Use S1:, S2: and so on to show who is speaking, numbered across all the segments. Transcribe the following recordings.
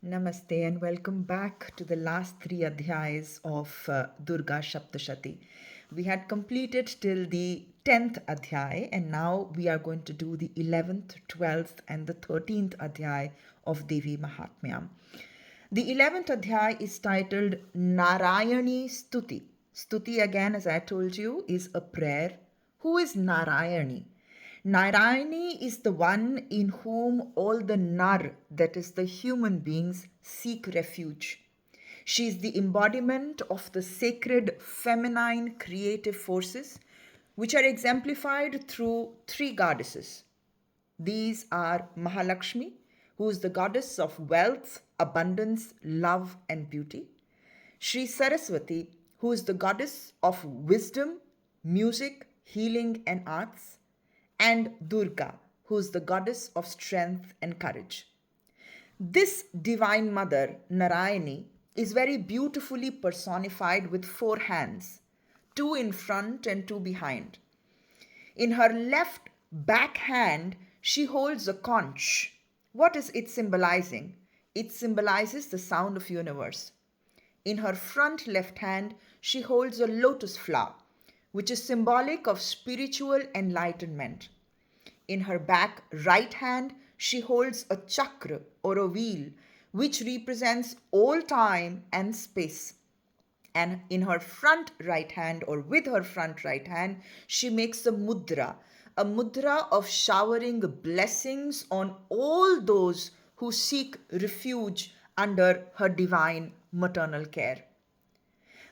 S1: Namaste and welcome back to the last three adhyayas of Durga Shaptashati. We had completed till the 10th adhyay and now we are going to do the 11th, 12th and the 13th adhyay of Devi Mahatmya. The 11th adhyay is titled Narayani Stuti. Stuti, again, as I told you, is a prayer. Who is Narayani? Narayani is the one in whom all the nar, that is, the human beings, seek refuge. She is the embodiment of the sacred feminine creative forces, which are exemplified through three goddesses. These are Mahalakshmi, who is the goddess of wealth, abundance, love, and beauty. Sri Saraswati, who is the goddess of wisdom, music, healing, and arts. And Durga, who is the goddess of strength and courage. This divine mother, Narayani, is very beautifully personified with four hands, two in front and two behind. In her left back hand, she holds a conch. What is it symbolizing? It symbolizes the sound of universe. In her front left hand, she holds a lotus flower, which is symbolic of spiritual enlightenment. In her back right hand, she holds a chakra or a wheel, which represents all time and space. And in her front right hand, or with her front right hand, she makes a mudra of showering blessings on all those who seek refuge under her divine maternal care.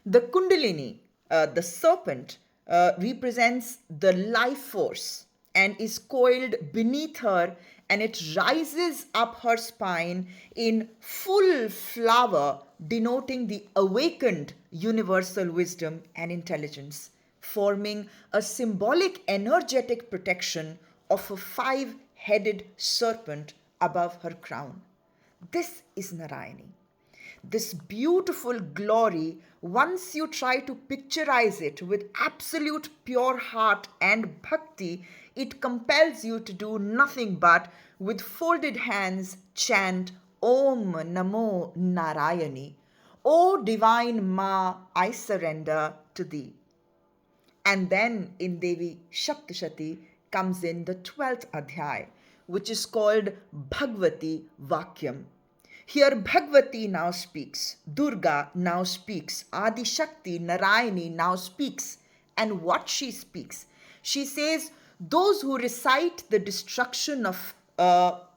S1: The Kundalini, the serpent, represents the life force and is coiled beneath her, and it rises up her spine in full flower, denoting the awakened universal wisdom and intelligence, forming a symbolic energetic protection of a five-headed serpent above her crown. This is Narayani. This beautiful glory, once you try to picturize it with absolute pure heart and bhakti, it compels you to do nothing but, with folded hands, chant Om Namo Narayani. O divine Ma, I surrender to thee. And then in Devi Shaptashati comes in the 12th adhyay, which is called Bhagavati Vakyam. Here Bhagavati now speaks, Durga now speaks, Adi Shakti Narayani now speaks. And what she speaks? She says, those who recite the destruction of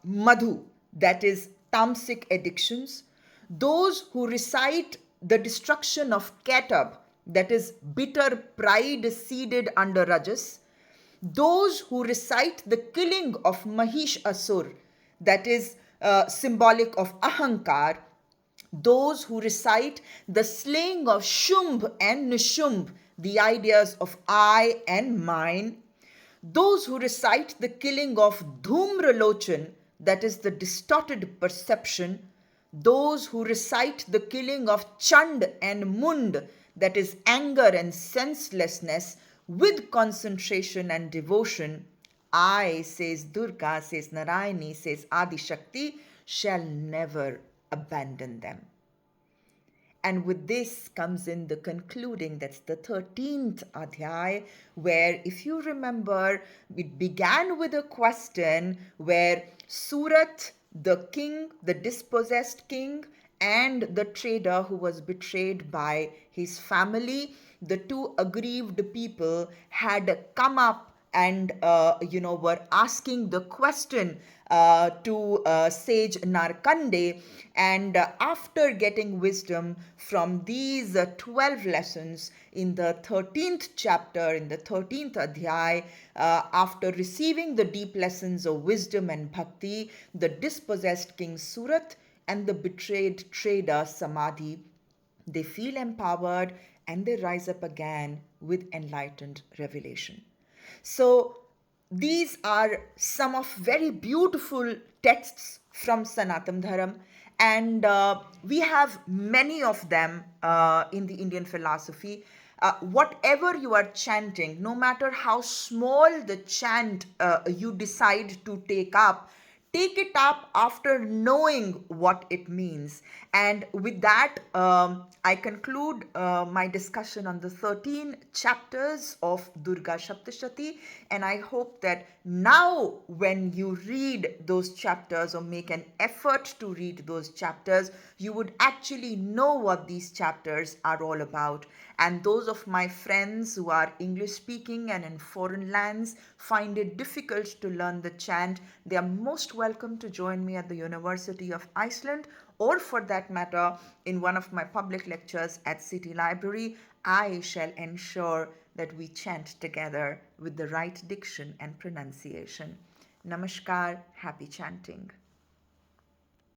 S1: madhu, that is tamasic addictions, those who recite the destruction of ketab, that is bitter pride seeded under rajas, those who recite the killing of Mahish Asur, that is symbolic of ahankar, those who recite the slaying of Shumbh and Nishumbh, the ideas of I and mine, those who recite the killing of Dhumralochan, that is the distorted perception, those who recite the killing of Chand and Mund, that is anger and senselessness, with concentration and devotion, I, says Durga, says Narayani, says Adi Shakti, shall never abandon them. And with this comes in the concluding, that's the 13th adhyay, where, if you remember, it began with a question where Surat, the king, the dispossessed king, and the trader who was betrayed by his family, the two aggrieved people had come up and were asking the question to sage Narkande, and after getting wisdom from these 12 lessons in the 13th chapter, in the 13th adhyay, after receiving the deep lessons of wisdom and bhakti, the dispossessed king Surat and the betrayed trader Samadhi, they feel empowered and they rise up again with enlightened revelation. So these are some of very beautiful texts from Sanatana Dharam, and we have many of them in the Indian philosophy. Whatever you are chanting, no matter how small the chant you decide to take up, take it up after knowing what it means. And with that, I conclude my discussion on the 13 chapters of Durga Saptashati. And I hope that now, when you read those chapters or make an effort to read those chapters, you would actually know what these chapters are all about. And those of my friends who are English speaking and in foreign lands find it difficult to learn the chant, they are most welcome to join me at the University of Iceland, or for that matter, in one of my public lectures at City Library. I shall ensure that we chant together with the right diction and pronunciation. Namaskar, happy chanting.